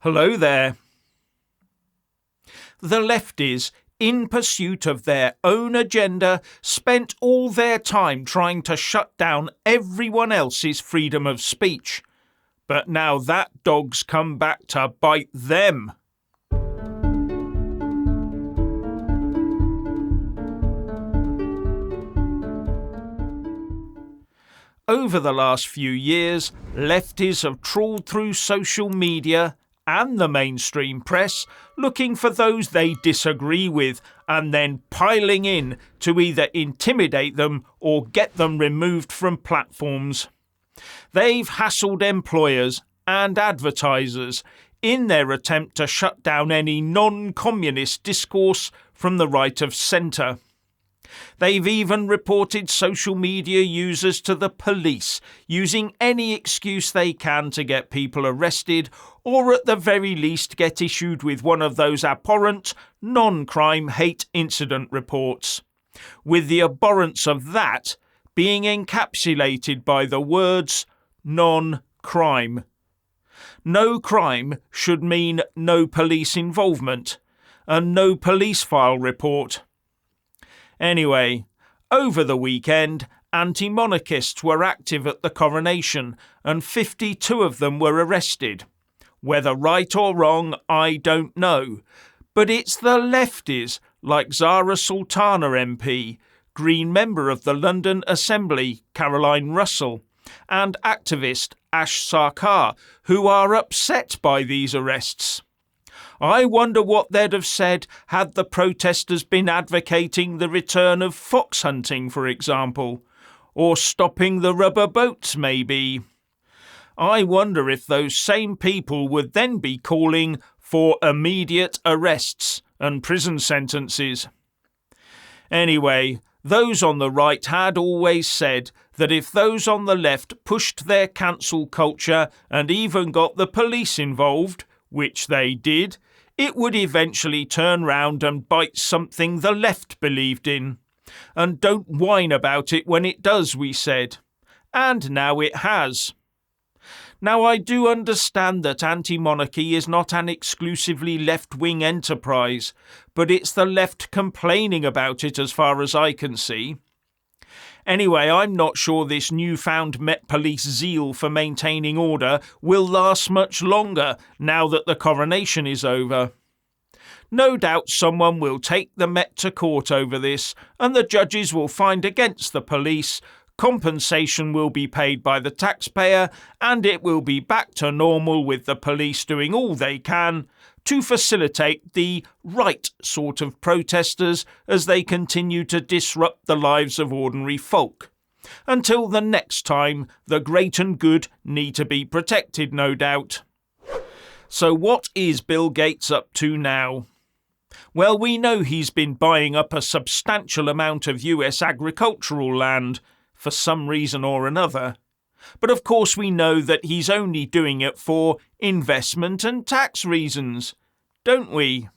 Hello there. The lefties, in pursuit of their own agenda, spent all their time trying to shut down everyone else's freedom of speech. But now that dog's come back to bite them. Over the last few years, lefties have trawled through social media and the mainstream press looking for those they disagree with and then piling in to either intimidate them or get them removed from platforms. They've hassled employers and advertisers in their attempt to shut down any non-communist discourse from the right of centre. They've even reported social media users to the police, using any excuse they can to get people arrested or at the very least get issued with one of those abhorrent non-crime hate incident reports, with the abhorrence of that being encapsulated by the words non-crime. No crime should mean no police involvement, and no police file report. Anyway, over the weekend, anti-monarchists were active at the Coronation and 52 of them were arrested. Whether right or wrong, I don't know. But it's the lefties, like Zara Sultana MP, Green member of the London Assembly, Caroline Russell, and activist Ash Sarkar, who are upset by these arrests. I wonder what they'd have said had the protesters been advocating the return of fox hunting, for example, or stopping the rubber boats, maybe. I wonder if those same people would then be calling for immediate arrests and prison sentences. Anyway, those on the right had always said that if those on the left pushed their cancel culture and even got the police involved, which they did, it would eventually turn round and bite something the left believed in. And don't whine about it when it does, we said. And now it has. Now I do understand that anti-monarchy is not an exclusively left-wing enterprise, but it's the left complaining about it as far as I can see. Anyway, I'm not sure this newfound Met Police zeal for maintaining order will last much longer now that the coronation is over. No doubt someone will take the Met to court over this, and the judges will find against the police, compensation will be paid by the taxpayer, and it will be back to normal with the police doing all they can to facilitate the right sort of protesters as they continue to disrupt the lives of ordinary folk. Until the next time, the great and good need to be protected, no doubt. So what is Bill Gates up to now? Well, we know he's been buying up a substantial amount of US agricultural land, for some reason or another. But of course we know that he's only doing it for investment and tax reasons, don't we?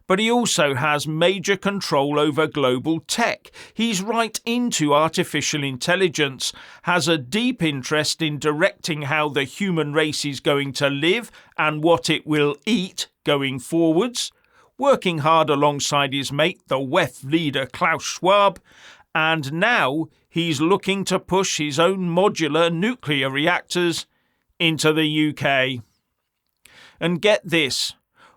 But he also has major control over global tech. He's right into artificial intelligence, has a deep interest in directing how the human race is going to live and what it will eat going forwards, working hard alongside his mate, the WEF leader Klaus Schwab, and now he's looking to push his own modular nuclear reactors into the UK. And get this,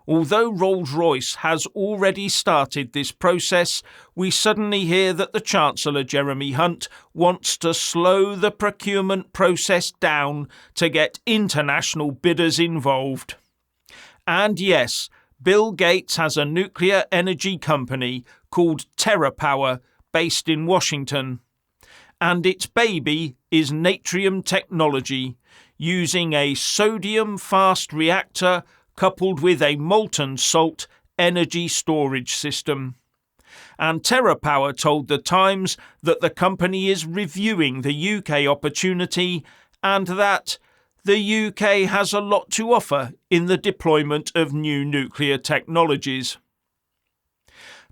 although Rolls-Royce has already started this process, we suddenly hear that the Chancellor Jeremy Hunt wants to slow the procurement process down to get international bidders involved. And yes, Bill Gates has a nuclear energy company called TerraPower based in Washington, and its baby is Natrium technology, using a sodium-fast reactor coupled with a molten salt energy storage system. And TerraPower told The Times that the company is reviewing the UK opportunity and that the UK has a lot to offer in the deployment of new nuclear technologies.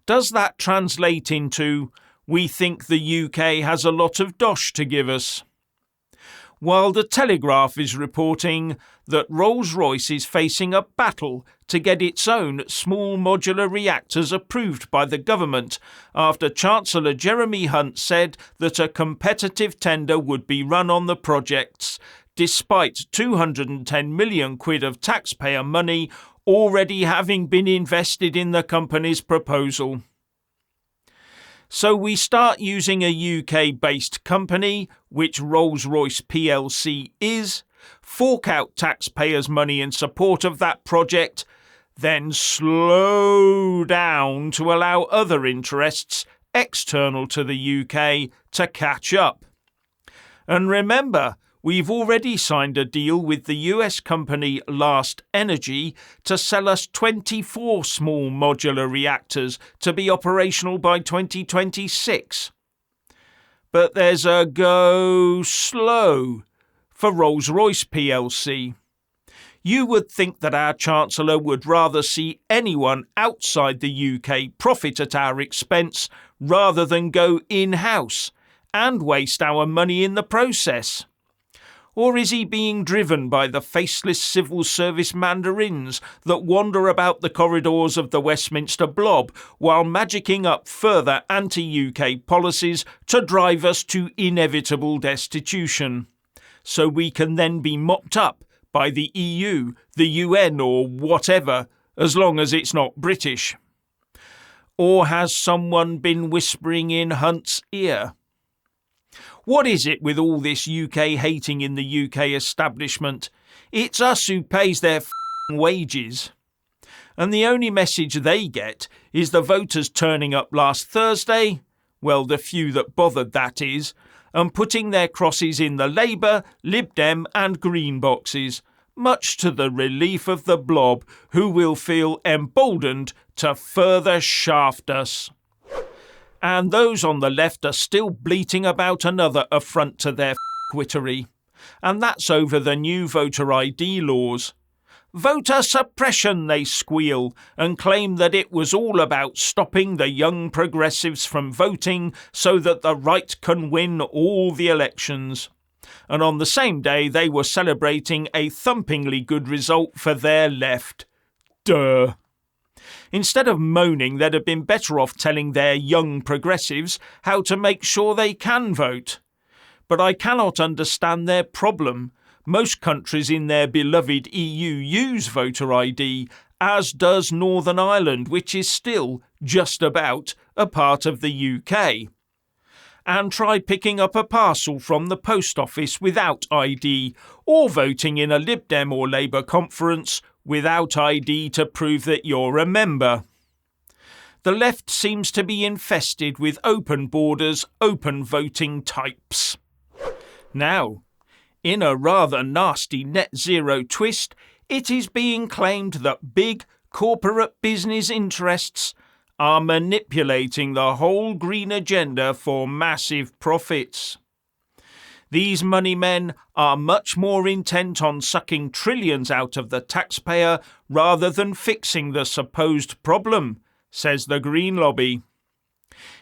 Does that translate into we think the UK has a lot of dosh to give us? While the Telegraph is reporting that Rolls-Royce is facing a battle to get its own small modular reactors approved by the government after Chancellor Jeremy Hunt said that a competitive tender would be run on the projects, despite 210 million quid of taxpayer money already having been invested in the company's proposal. So we start using a UK-based company, which Rolls-Royce plc is, fork out taxpayers' money in support of that project, then slow down to allow other interests external to the UK to catch up. And remember, we've already signed a deal with the US company Last Energy to sell us 24 small modular reactors to be operational by 2026. But there's a go slow for Rolls-Royce plc. You would think that our Chancellor would rather see anyone outside the UK profit at our expense rather than go in-house and waste our money in the process. Or is he being driven by the faceless civil service mandarins that wander about the corridors of the Westminster blob while magicking up further anti-UK policies to drive us to inevitable destitution, so we can then be mopped up by the EU, the UN or whatever, as long as it's not British? Or has someone been whispering in Hunt's ear? What is it with all this UK hating in the UK establishment? It's us who pays their wages. And the only message they get is the voters turning up last Thursday, well, the few that bothered, that is, and putting their crosses in the Labour, Lib Dem and Green boxes, much to the relief of the blob, who will feel emboldened to further shaft us. And those on the left are still bleating about another affront to their quittery, and that's over the new voter ID laws. Voter suppression, they squeal, and claim that it was all about stopping the young progressives from voting so that the right can win all the elections. And on the same day they were celebrating a thumpingly good result for their left. Duh. Instead of moaning, they'd have been better off telling their young progressives how to make sure they can vote. But I cannot understand their problem. Most countries in their beloved EU use voter ID, as does Northern Ireland, which is still just about a part of the UK. And try picking up a parcel from the post office without ID, or voting in a Lib Dem or Labour conference without ID to prove that you're a member. The left seems to be infested with open borders, open voting types. Now, in a rather nasty net zero twist, it is being claimed that big corporate business interests are manipulating the whole green agenda for massive profits. These money men are much more intent on sucking trillions out of the taxpayer rather than fixing the supposed problem, says the Green lobby.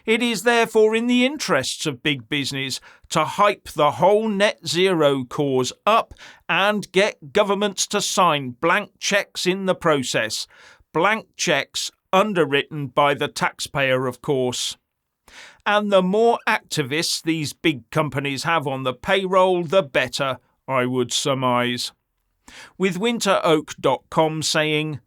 It is therefore in the interests of big business to hype the whole net zero cause up and get governments to sign blank cheques in the process. Blank cheques underwritten by the taxpayer, of course. And the more activists these big companies have on the payroll, the better, I would surmise. With winteroak.com saying,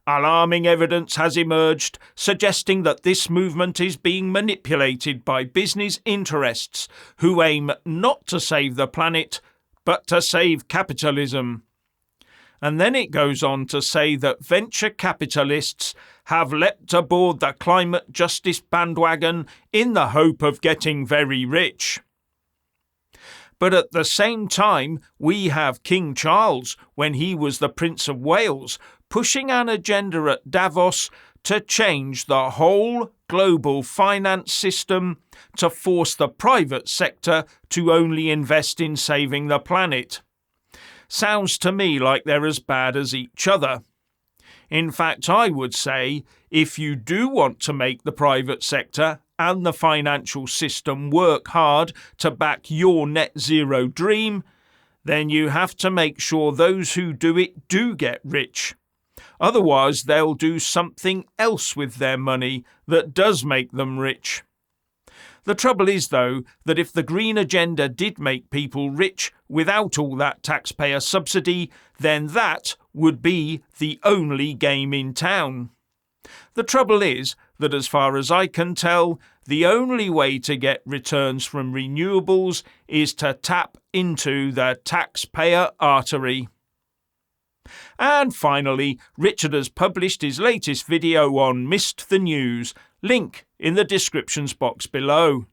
"Alarming evidence has emerged suggesting that this movement is being manipulated by business interests who aim not to save the planet, but to save capitalism." And then it goes on to say that venture capitalists have leapt aboard the climate justice bandwagon in the hope of getting very rich. But at the same time, we have King Charles, when he was the Prince of Wales, pushing an agenda at Davos to change the whole global finance system to force the private sector to only invest in saving the planet. Sounds to me like they're as bad as each other. In fact, I would say, if you do want to make the private sector and the financial system work hard to back your net zero dream, then you have to make sure those who do it do get rich. Otherwise, they'll do something else with their money that does make them rich. The trouble is, though, that if the green agenda did make people rich without all that taxpayer subsidy, then that would be the only game in town. The trouble is that, as far as I can tell, the only way to get returns from renewables is to tap into the taxpayer artery. And finally, Richard has published his latest video on Missed the News. Link in the descriptions box below.